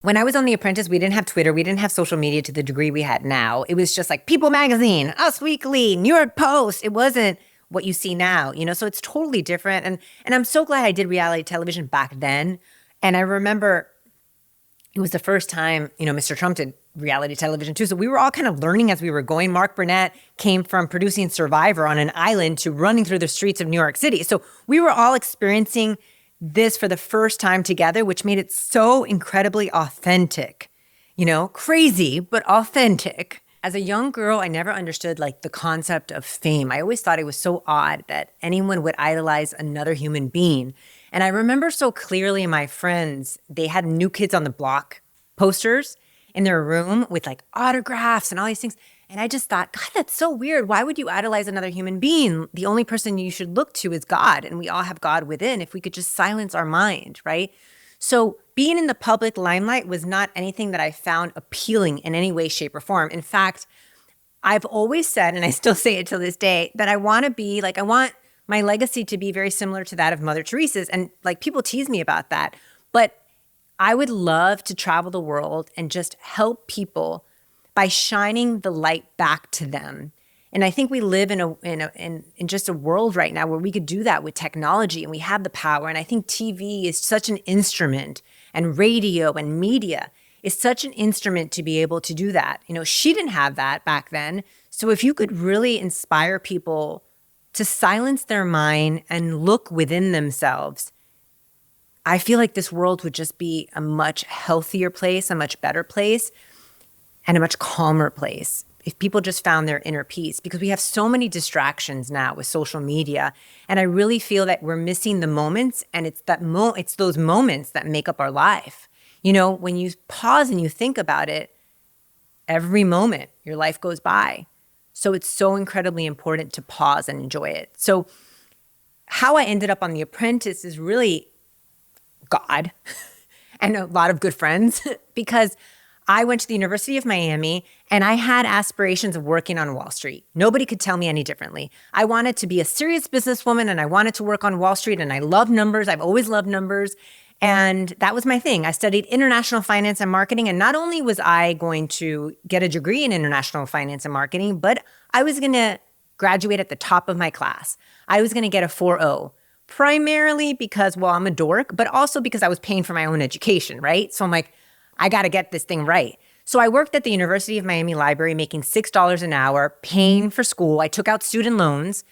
When I was on The Apprentice, we didn't have Twitter. We didn't have social media to the degree we had now. It was just like People Magazine, Us Weekly, New York Post. It wasn't what you see now, so it's totally different. And I'm so glad I did reality television back then. And I remember it was the first time, Mr. Trump did reality television too. So we were all kind of learning as we were going. Mark Burnett came from producing Survivor on an island to running through the streets of New York City. So we were all experiencing this for the first time together, which made it so incredibly authentic, crazy, but authentic. As a young girl, I never understood the concept of fame. I always thought it was so odd that anyone would idolize another human being. And I remember so clearly my friends, they had New Kids on the Block posters in their room with autographs and all these things. And I just thought, God, that's so weird. Why would you idolize another human being? The only person you should look to is God. And we all have God within if we could just silence our mind, right? So being in the public limelight was not anything that I found appealing in any way, shape, or form. In fact, I've always said, and I still say it to this day, that I want to be I want my legacy to be very similar to that of Mother Teresa's. And people tease me about that. But I would love to travel the world and just help people by shining the light back to them. And I think we live in just a world right now where we could do that with technology, and we have the power. And I think TV is such an instrument, and radio and media is such an instrument to be able to do that. She didn't have that back then. So if you could really inspire people to silence their mind and look within themselves, I feel like this world would just be a much healthier place, a much better place, and a much calmer place if people just found their inner peace, because we have so many distractions now with social media. And I really feel that we're missing the moments, and it's those moments that make up our life. When you pause and you think about it, every moment your life goes by. So it's so incredibly important to pause and enjoy it. So how I ended up on The Apprentice is really God and a lot of good friends, because I went to the University of Miami and I had aspirations of working on Wall Street. Nobody could tell me any differently. I wanted to be a serious businesswoman, and I wanted to work on Wall Street, and I love numbers. I've always loved numbers. And that was my thing. I studied international finance and marketing. And not only was I going to get a degree in international finance and marketing, but I was going to graduate at the top of my class. I was going to get a 4.0, primarily because, I'm a dork, but also because I was paying for my own education, right? So I'm like, I got to get this thing right. So I worked at the University of Miami Library making $6 an hour, paying for school. I took out student loans.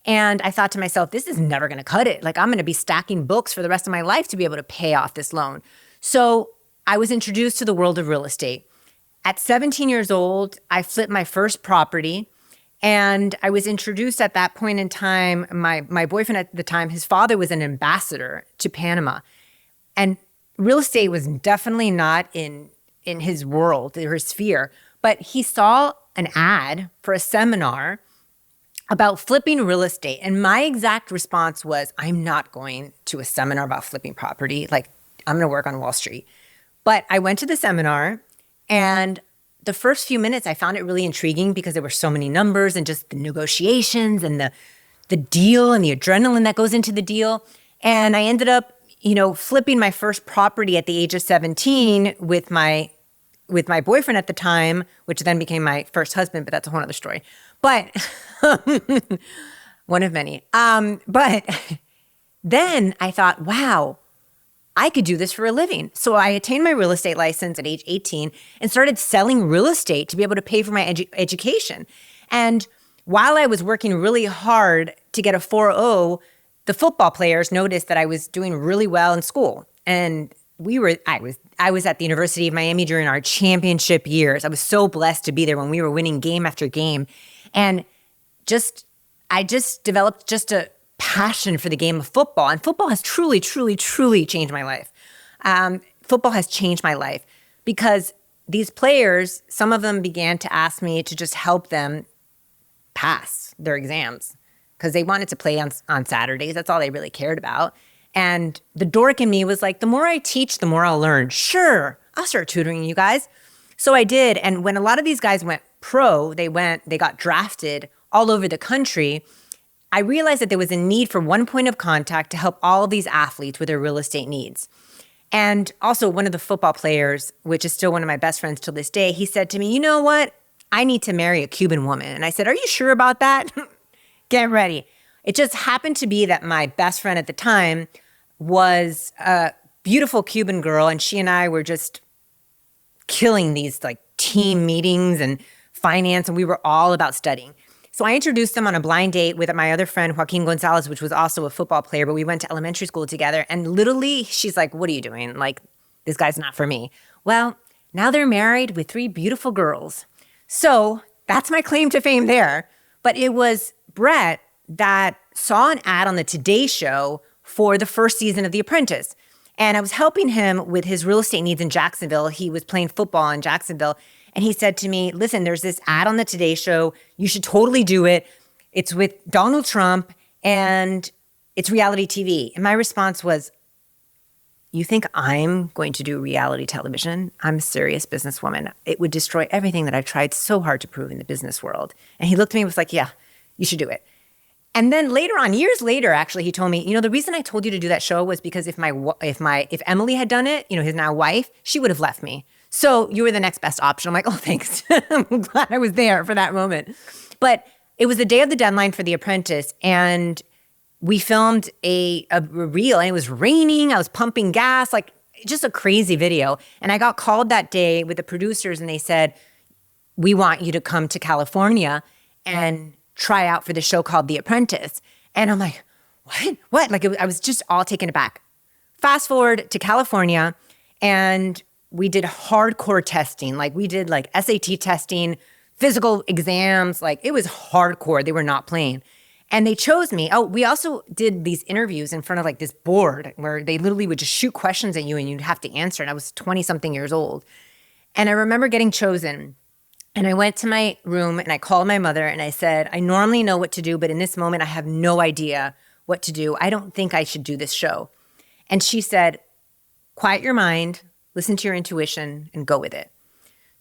And I thought to myself, this is never going to cut it. I'm going to be stacking books for the rest of my life to be able to pay off this loan. So I was introduced to the world of real estate. At 17 years old, I flipped my first property. And I was introduced at that point in time. My boyfriend at the time, his father was an ambassador to Panama. And real estate was definitely not in his world or his sphere. But he saw an ad for a seminar about flipping real estate. And my exact response was, I'm not going to a seminar about flipping property. I'm going to work on Wall Street. But I went to the seminar, and the first few minutes I found it really intriguing because there were so many numbers and just the negotiations and the deal and the adrenaline that goes into the deal. And I ended up, flipping my first property at the age of 17 with my boyfriend at the time, which then became my first husband, but that's a whole other story. But one of many. But then I thought, wow, I could do this for a living. So I attained my real estate license at age 18 and started selling real estate to be able to pay for my education. And while I was working really hard to get a 4.0, the football players noticed that I was doing really well in school. And I was at the University of Miami during our championship years. I was so blessed to be there when we were winning game after game. And I just developed just a passion for the game of football. And football has truly, truly, truly changed my life. Football has changed my life because these players, some of them began to ask me to just help them pass their exams because they wanted to play on Saturdays. That's all they really cared about. And the dork in me was like, the more I teach, the more I'll learn. Sure, I'll start tutoring you guys. So I did. And when a lot of these guys went pro, they got drafted all over the country. I realized that there was a need for one point of contact to help all of these athletes with their real estate needs. And also one of the football players, which is still one of my best friends till this day, he said to me, you know what? I need to marry a Cuban woman. And I said, are you sure about that? Get ready. It just happened to be that my best friend at the time was a beautiful Cuban girl, and she and I were just killing these like team meetings and finance, and we were all about studying. So I introduced them on a blind date with my other friend, Joaquin Gonzalez, which was also a football player, but we went to elementary school together. And literally, she's like, what are you doing? Like, this guy's not for me. Well, now they're married with 3 beautiful girls. So that's my claim to fame there. But it was Brett that saw an ad on the Today Show for the first season of The Apprentice. And I was helping him with his real estate needs in Jacksonville. He was playing football in Jacksonville. And he said to me, listen, there's this ad on the Today Show. You should totally do it. It's with Donald Trump and it's reality TV. And my response was, you think I'm going to do reality television? I'm a serious businesswoman. It would destroy everything that I've tried so hard to prove in the business world. And he looked at me and was like, yeah, you should do it. And then later on, years later, actually, he told me, the reason I told you to do that show was because if Emily had done it, his now wife, she would have left me. So you were the next best option. I'm like, oh, thanks. I'm glad I was there for that moment. But it was the day of the deadline for The Apprentice, and we filmed a reel, and it was raining. I was pumping gas, like just a crazy video. And I got called that day with the producers, and they said, we want you to come to California and try out for the show called The Apprentice. And I'm like, what? Like, I was just all taken aback. Fast forward to California, and we did hardcore testing. Like, we did like SAT testing, physical exams. Like, it was hardcore. They were not playing. And they chose me. Oh, we also did these interviews in front of like this board where they literally would just shoot questions at you and you'd have to answer. And I was 20-something years old. And I remember getting chosen. And I went to my room and I called my mother and I said, I normally know what to do, but in this moment, I have no idea what to do. I don't think I should do this show. And she said, quiet your mind, listen to your intuition, and go with it.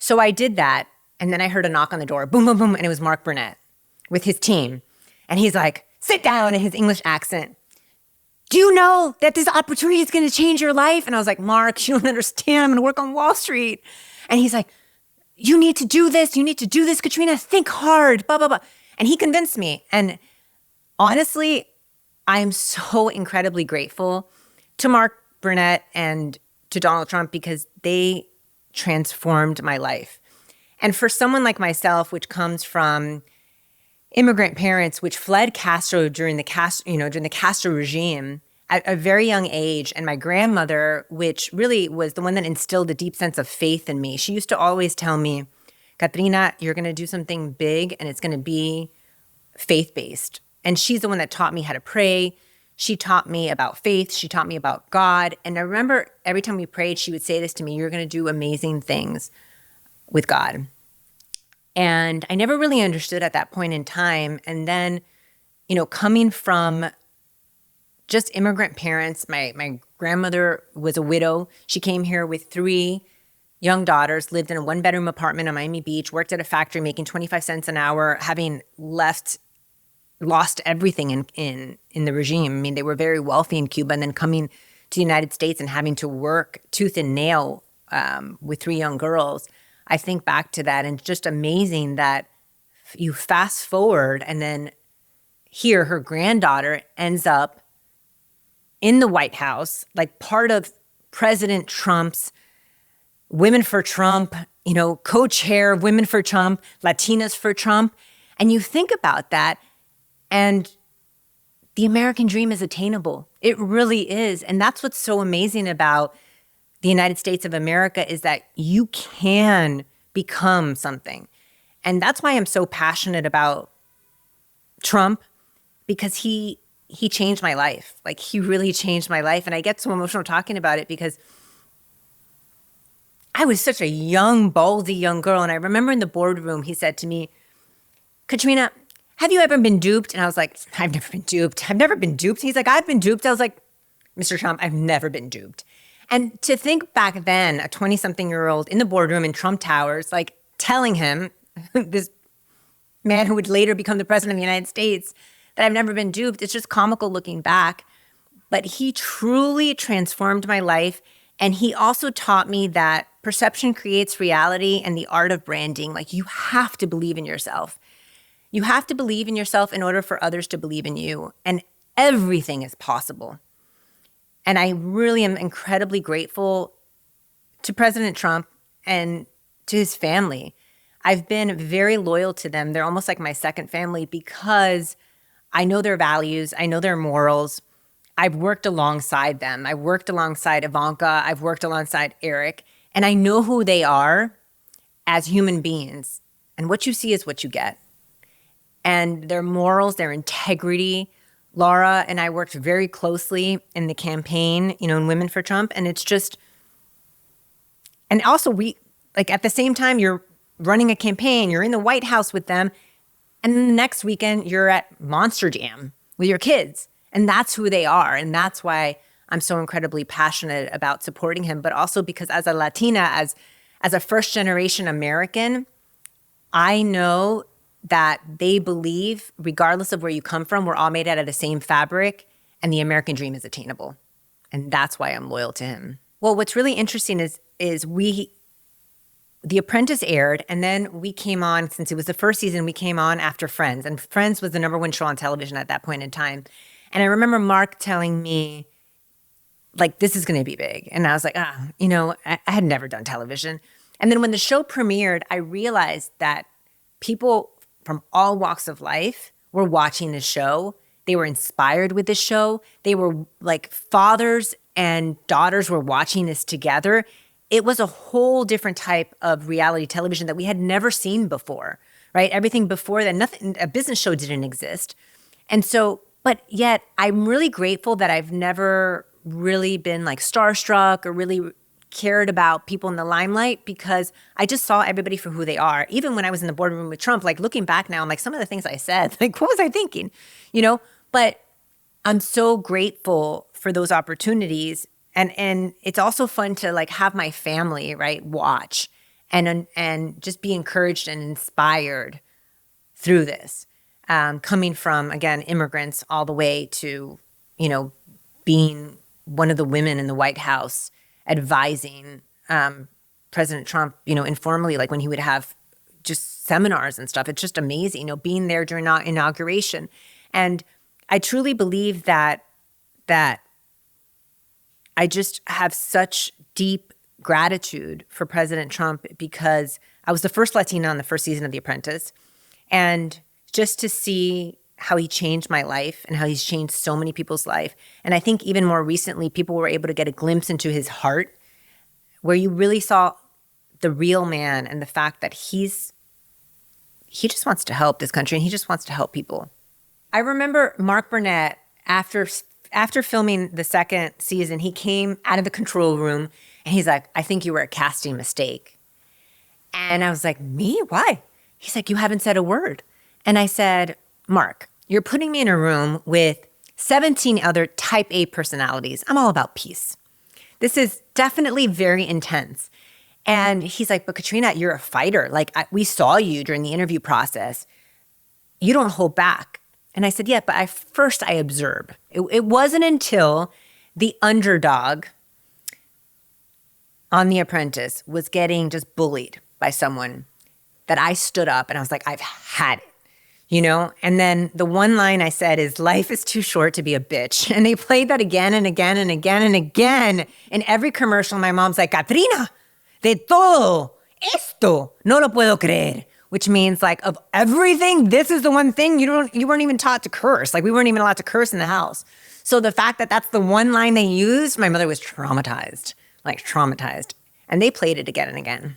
So I did that. And then I heard a knock on the door, boom, boom, boom. And it was Mark Burnett with his team. And he's like, sit down, in his English accent. Do you know that this opportunity is going to change your life? And I was like, Mark, you don't understand. I'm going to work on Wall Street. And he's like, you need to do this. You need to do this, Katrina. Think hard, blah, blah, blah. And he convinced me. And honestly, I am so incredibly grateful to Mark Burnett and to Donald Trump because they transformed my life. And for someone like myself, which comes from immigrant parents, which fled Castro during the Castro regime at a very young age, and my grandmother, which really was the one that instilled a deep sense of faith in me. She used to always tell me, Katrina, you're going to do something big and it's going to be faith-based. And she's the one that taught me how to pray. She taught me about faith. She taught me about God. And I remember every time we prayed, she would say this to me, you're going to do amazing things with God. And I never really understood at that point in time. And then, coming from just immigrant parents, my grandmother was a widow. She came here with 3 young daughters, lived in a 1-bedroom apartment on Miami Beach, worked at a factory making 25 cents an hour, having lost everything in the regime. I mean, they were very wealthy in Cuba, and then coming to the United States and having to work tooth and nail with 3 young girls. I think back to that, and it's just amazing that you fast forward and then here her granddaughter ends up in the White House, like part of President Trump's Women for Trump, co-chair of Women for Trump, Latinas for Trump. And you think about that, and the American dream is attainable. It really is. And that's what's so amazing about the United States of America is that you can become something. And that's why I'm so passionate about Trump, because he changed my life. Like, he really changed my life. And I get so emotional talking about it because I was such a young, ballsy young girl. And I remember in the boardroom, he said to me, Katrina, have you ever been duped? And I was like, I've never been duped. I've never been duped. He's like, I've been duped. I was like, Mr. Trump, I've never been duped. And to think back then, a 20-something-year-old in the boardroom in Trump Towers, like telling him, this man who would later become the president of the United States, that I've never been duped, it's just comical looking back. But he truly transformed my life. And he also taught me that perception creates reality and the art of branding. Like, you have to believe in yourself. You have to believe in yourself in order for others to believe in you. And everything is possible. And I really am incredibly grateful to President Trump and to his family. I've been very loyal to them. They're almost like my second family because I know their values. I know their morals. I've worked alongside them. I've worked alongside Ivanka. I've worked alongside Eric. And I know who they are as human beings. And what you see is what you get. And their morals, their integrity. Laura and I worked very closely in the campaign, in Women for Trump. And it's just, and also at the same time, you're running a campaign, you're in the White House with them. And then the next weekend, you're at Monster Jam with your kids. And that's who they are. And that's why I'm so incredibly passionate about supporting him. But also because as a Latina, as a first-generation American, I know that they believe, regardless of where you come from, we're all made out of the same fabric, and the American dream is attainable. And that's why I'm loyal to him. Well, what's really interesting is The Apprentice aired, and then we came on, since it was the first season, we came on after Friends. And Friends was the #1 show on television at that point in time. And I remember Mark telling me, this is going to be big. And I was like, I had never done television. And then when the show premiered, I realized that people from all walks of life were watching the show. They were inspired with the show. They were fathers and daughters were watching this together. It was a whole different type of reality television that we had never seen before, right? Everything before that, a business show didn't exist. And so, but yet I'm really grateful that I've never really been starstruck or really cared about people in the limelight, because I just saw everybody for who they are. Even when I was in the boardroom with Trump, looking back now, I'm some of the things I said, what was I thinking? But I'm so grateful for those opportunities. And it's also fun to have my family, right, watch and just be encouraged and inspired through this. Coming from, again, immigrants all the way to, being one of the women in the White House advising President Trump, informally, when he would have just seminars and stuff. It's just amazing, being there during inauguration. And I truly believe that I just have such deep gratitude for President Trump, because I was the first Latina on the first season of The Apprentice. And just to see how he changed my life and how he's changed so many people's life. And I think even more recently, people were able to get a glimpse into his heart, where you really saw the real man and the fact that he just wants to help this country and he just wants to help people. I remember Mark Burnett, after filming the second season, he came out of the control room and he's like, "I think you were a casting mistake." And I was like, "Me? Why?" He's like, "You haven't said a word." And I said, "Mark, you're putting me in a room with 17 other type A personalities. I'm all about peace. This is definitely very intense." And he's like, "But Katrina, you're a fighter. We saw you during the interview process. You don't hold back." And I said, "Yeah, but first I observe." It wasn't until the underdog on The Apprentice was getting just bullied by someone that I stood up and I was like, "I've had it." And then the one line I said is, "Life is too short to be a bitch." And they played that again and again and again and again. In every commercial, my mom's like, "Katrina, de todo esto no lo puedo creer." Which means of everything, this is the one thing you weren't even taught to curse. We weren't even allowed to curse in the house. So the fact that that's the one line they used, my mother was traumatized. And they played it again and again.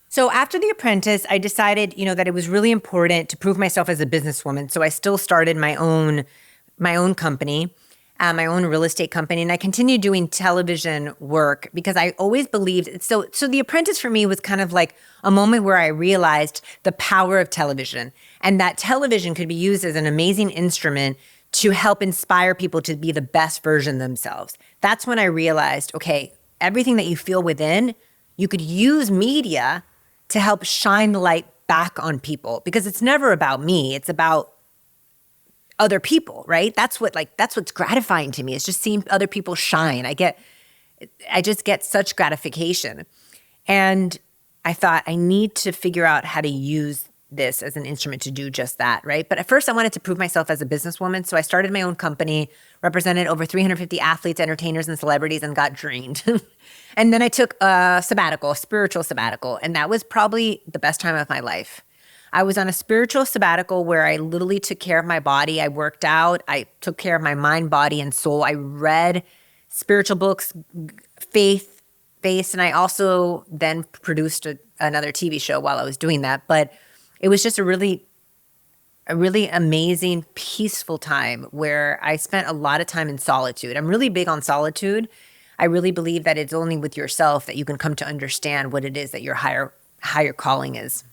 So after The Apprentice, I decided, that it was really important to prove myself as a businesswoman. So I still started my own company, my own real estate company, and I continued doing television work because I always believed. So The Apprentice for me was kind of a moment where I realized the power of television, and that television could be used as an amazing instrument to help inspire people to be the best version of themselves. That's when I realized, okay, everything that you feel within, you could use media to help shine the light back on people, because it's never about me. It's about other people, right? That's what's gratifying to me. It's just seeing other people shine. I get I just get such gratification. And I thought I need to figure out how to use this as an instrument to do just that, right? But at first I wanted to prove myself as a businesswoman. So I started my own company, represented over 350 athletes, entertainers, and celebrities, and got drained. And then I took a sabbatical, a spiritual sabbatical. And that was probably the best time of my life. I was on a spiritual sabbatical where I literally took care of my body. I worked out. I took care of my mind, body, and soul. I read spiritual books, faith-based, and I also then produced another TV show while I was doing that. But it was just a really amazing, peaceful time where I spent a lot of time in solitude. I'm really big on solitude. I really believe that it's only with yourself that you can come to understand what it is that your higher calling is.